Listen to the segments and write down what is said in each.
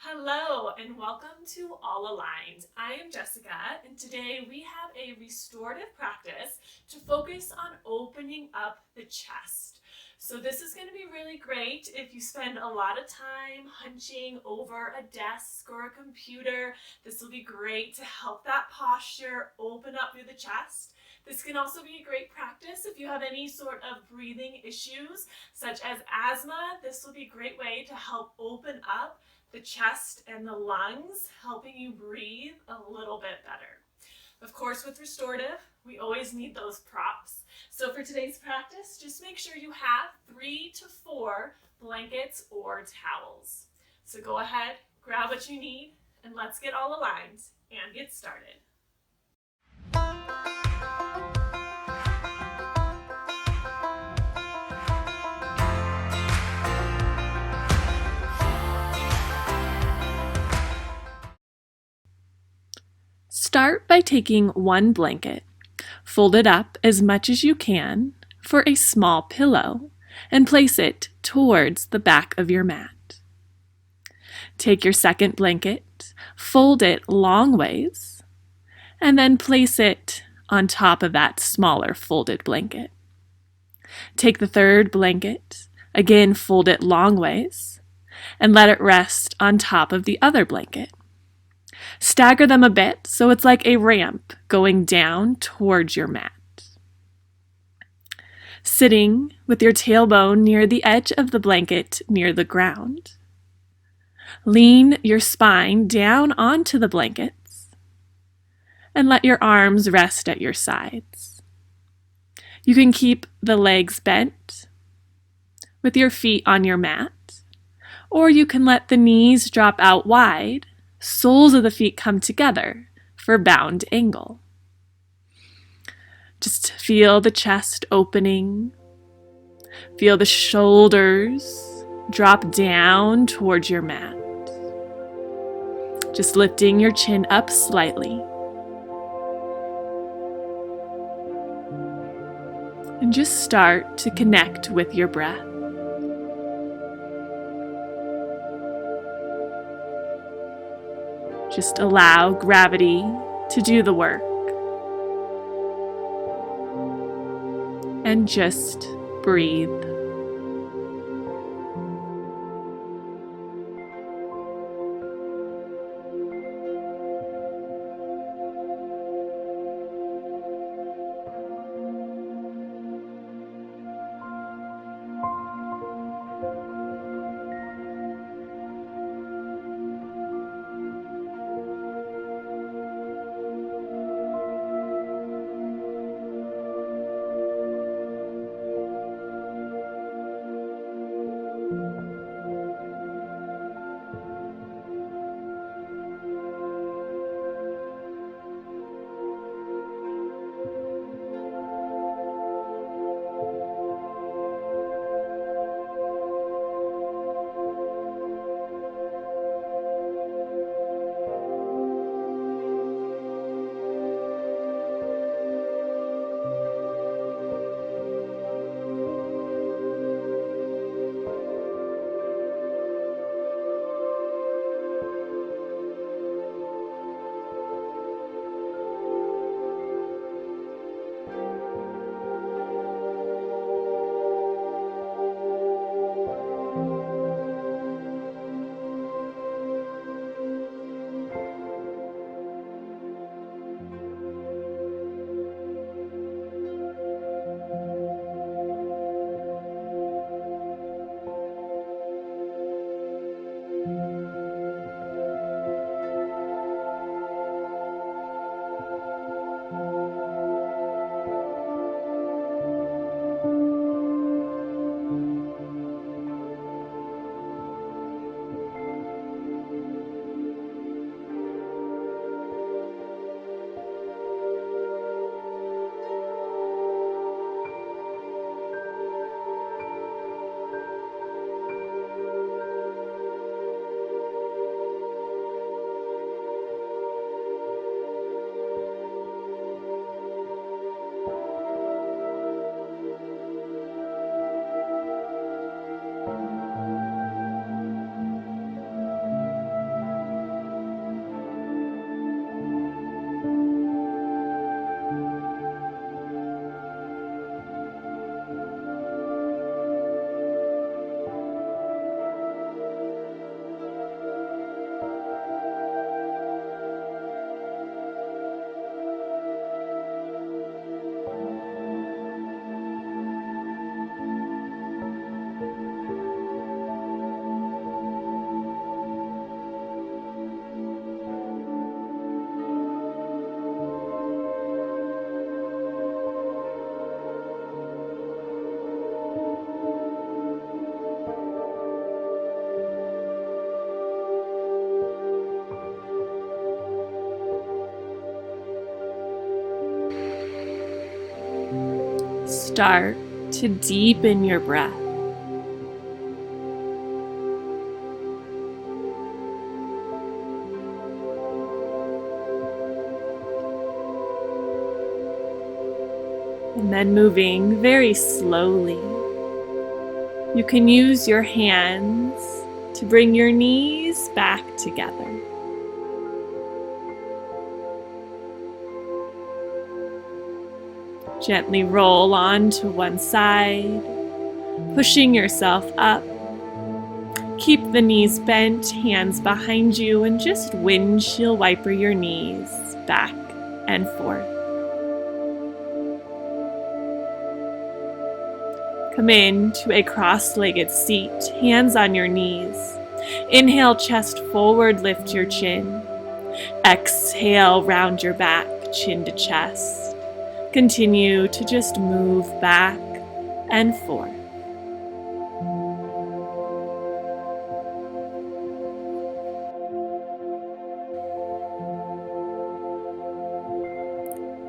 Hello and welcome to All Aligned. I am Jessica and today we have a restorative practice to focus on opening up the chest. So this is going to be really great if you spend a lot of time hunching over a desk or a computer. This will be great to help that posture open up through the chest. This can also be a great practice if you have any sort of breathing issues such as asthma. This will be a great way to help open up the chest and the lungs, helping you breathe a little bit better. Of course, with restorative, we always need those props. So for today's practice, just make sure you have 3 to 4 blankets or towels. So go ahead, grab what you need, and let's get all aligned and get started. Start by taking one blanket, fold it up as much as you can for a small pillow, and place it towards the back of your mat. Take your second blanket, fold it long ways, and then place it on top of that smaller folded blanket. Take the third blanket, again fold it long ways, and let it rest on top of the other blanket. Stagger them a bit so it's like a ramp going down towards your mat. Sitting with your tailbone near the edge of the blanket near the ground. Lean your spine down onto the blankets and let your arms rest at your sides. You can keep the legs bent with your feet on your mat, or you can let the knees drop out wide, soles of the feet come together for bound angle. Just feel the chest opening. Feel the shoulders drop down towards your mat. Just lifting your chin up slightly. And just start to connect with your breath. Just allow gravity to do the work. And just breathe. start to deepen your breath. And then moving very slowly, you can use your hands to bring your knees back together. Gently roll onto one side, pushing yourself up. Keep the knees bent, hands behind you, and just windshield wiper your knees back and forth. Come into a cross-legged seat, hands on your knees. Inhale, chest forward, lift your chin. Exhale, round your back, chin to chest. Continue to just move back and forth.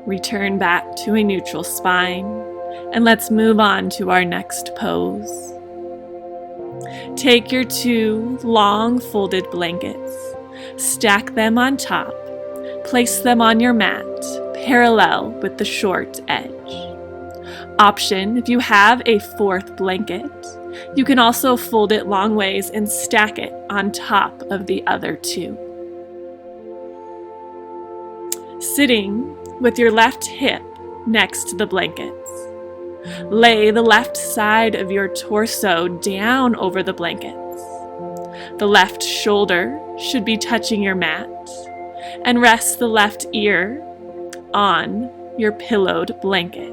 Return back to a neutral spine, and let's move on to our next pose. Take your 2 long folded blankets, stack them on top, place them on your mat, parallel with the short edge. Option, if you have a 4th blanket, you can also fold it long ways and stack it on top of the other 2. Sitting with your left hip next to the blankets. Lay the left side of your torso down over the blankets. The left shoulder should be touching your mat, and rest the left ear on your pillowed blanket.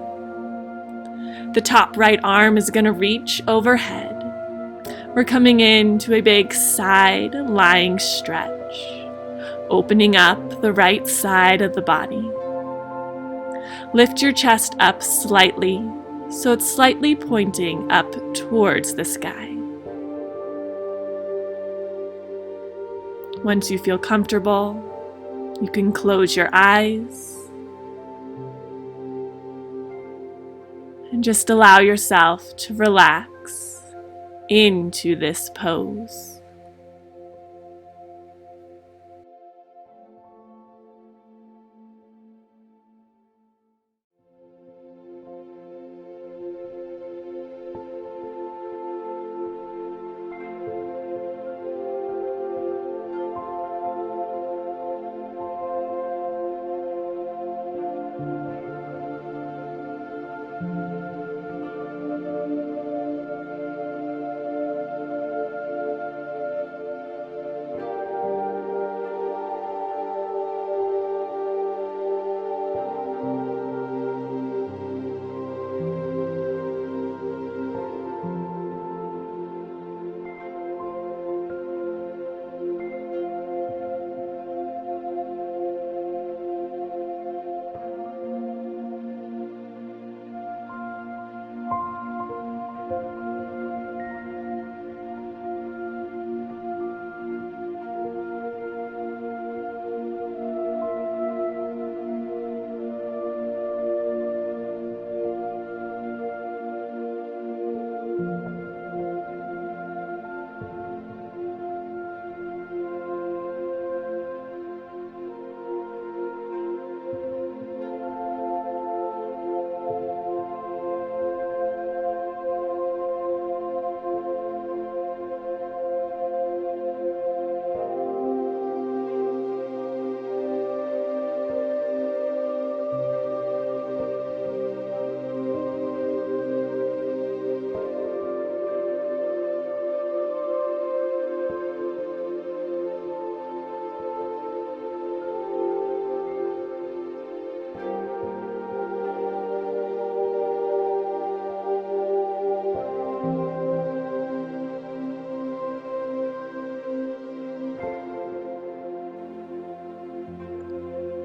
The top right arm is going to reach overhead. We're coming into a big side lying stretch, opening up the right side of the body. Lift your chest up slightly, so it's slightly pointing up towards the sky. Once you feel comfortable, you can close your eyes and just allow yourself to relax into this pose.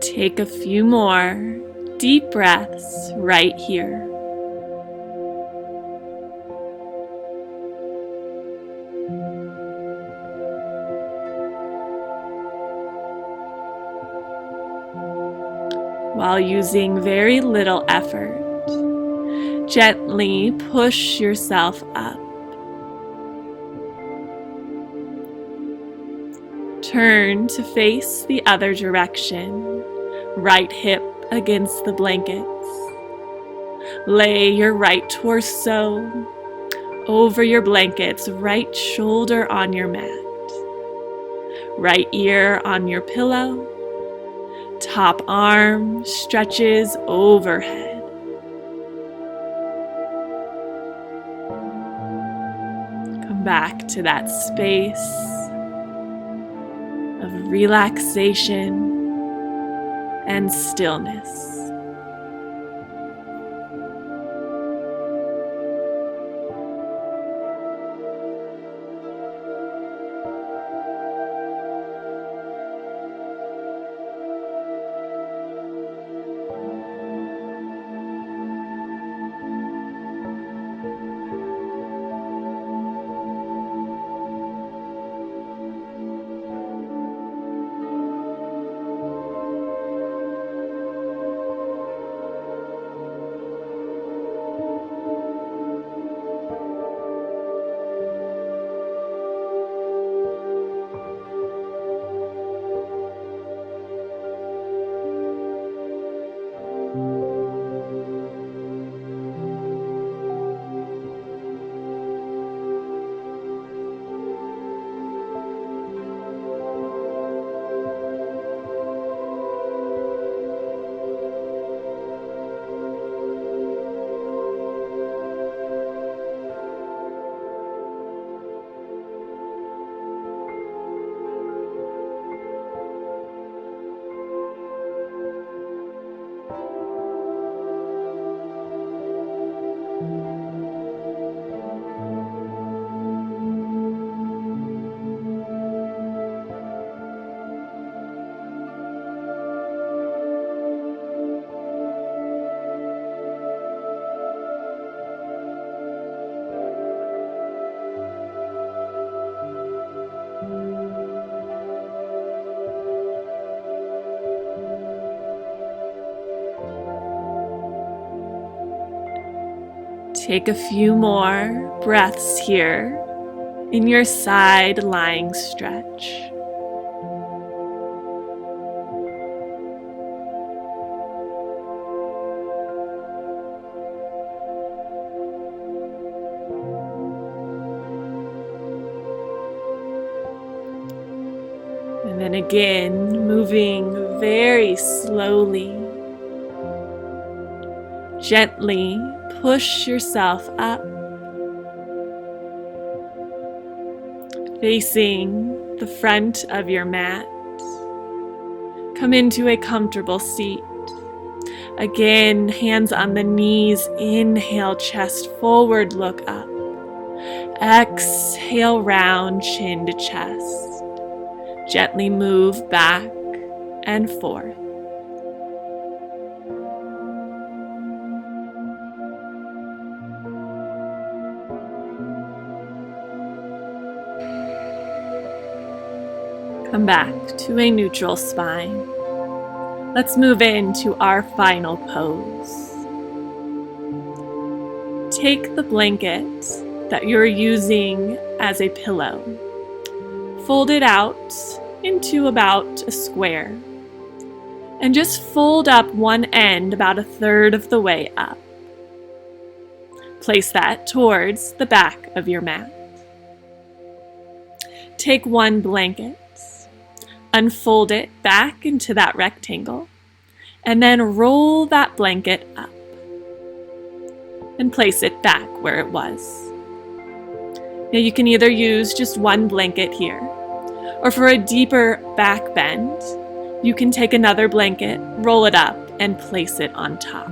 Take a few more deep breaths right here. While using very little effort, Gently push yourself up. Turn to face the other direction, right hip against the blankets. Lay your right torso over your blankets, right shoulder on your mat, right ear on your pillow, top arm stretches overhead. Come back to that space of relaxation and stillness. Take a few more breaths here in your side lying stretch. And then again, moving very slowly, gently push yourself up, facing the front of your mat. Come into a comfortable seat. Again, hands on the knees. Inhale, chest forward, look up. Exhale, round chin to chest. Gently move back and forth. Come back to a neutral spine. Let's move into our final pose. Take the blanket that you're using as a pillow. Fold it out into about a square. And just fold up one end about 1/3 of the way up. Place that towards the back of your mat. Take one blanket, unfold it back into that rectangle, and then roll that blanket up and place it back where it was. Now you can either use just one blanket here, or for a deeper back bend, you can take another blanket, roll it up, and place it on top.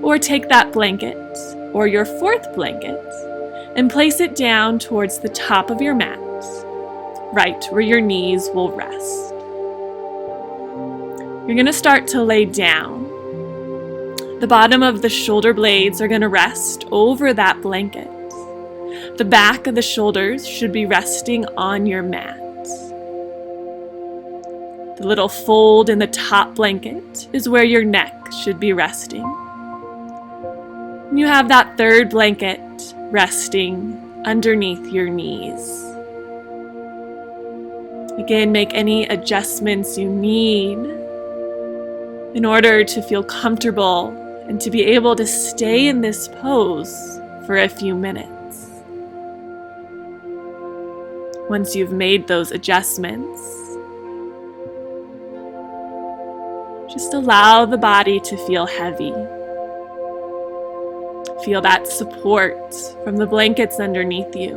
Or take that blanket, or your fourth blanket, and place it down towards the top of your mat, right where your knees will rest. You're going to start to lay down. The bottom of the shoulder blades are going to rest over that blanket. The back of the shoulders should be resting on your mat. The little fold in the top blanket is where your neck should be resting. And you have that third blanket resting underneath your knees. Again, make any adjustments you need in order to feel comfortable and to be able to stay in this pose for a few minutes. Once you've made those adjustments, just allow the body to feel heavy. Feel that support from the blankets underneath you.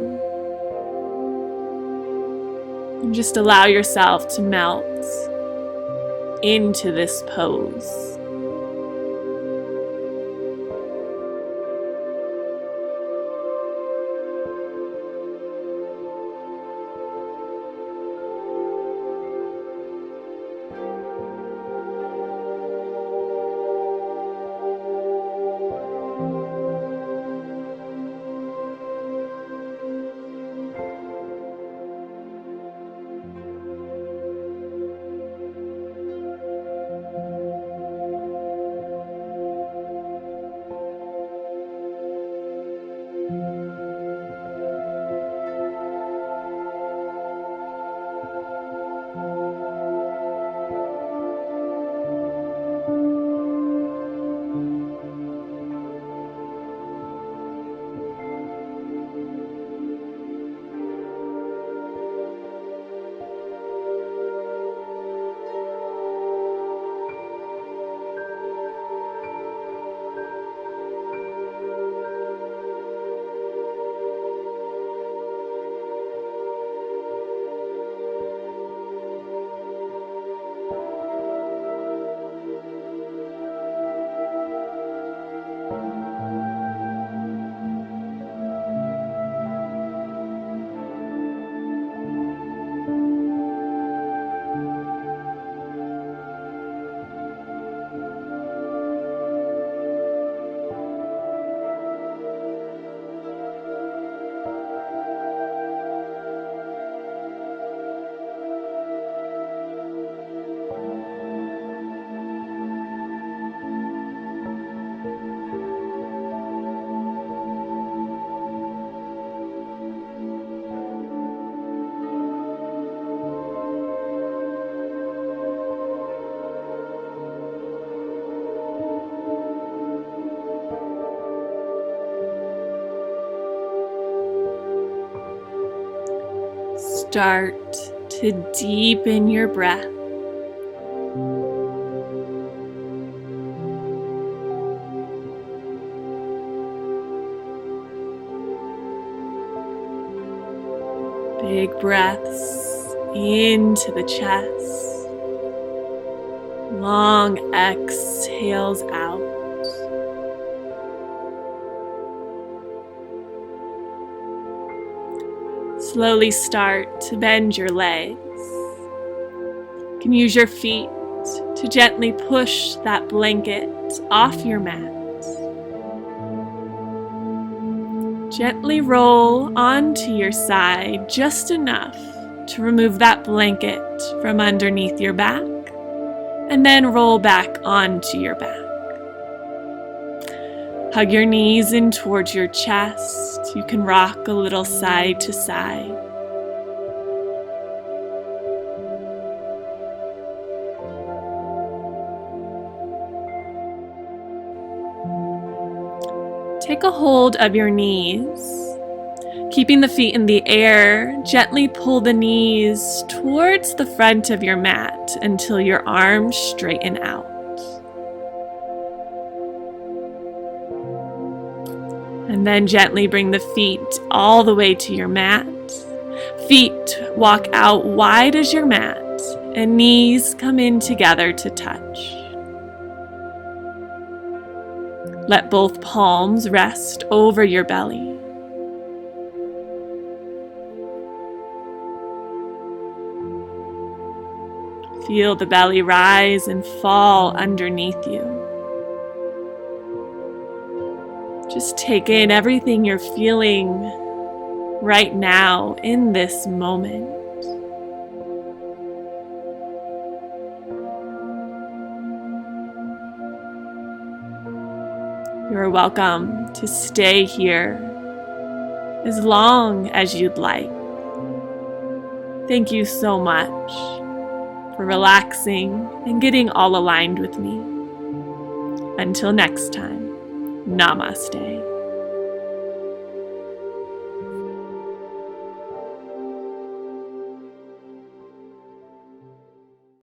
And just allow yourself to melt into this pose. Start to deepen your breath. Big breaths into the chest. Long exhales out. Slowly start to bend your legs. You can use your feet to gently push that blanket off your mat. Gently roll onto your side just enough to remove that blanket from underneath your back, and then roll back onto your back. Hug your knees in towards your chest. You can rock a little side to side. Take a hold of your knees. Keeping the feet in the air, gently pull the knees towards the front of your mat until your arms straighten out. And then gently bring the feet all the way to your mat. Feet walk out wide as your mat, and knees come in together to touch. Let both palms rest over your belly. Feel the belly rise and fall underneath you. Just take in everything you're feeling right now in this moment. You're welcome to stay here as long as you'd like. Thank you so much for relaxing and getting all aligned with me. Until next time, namaste.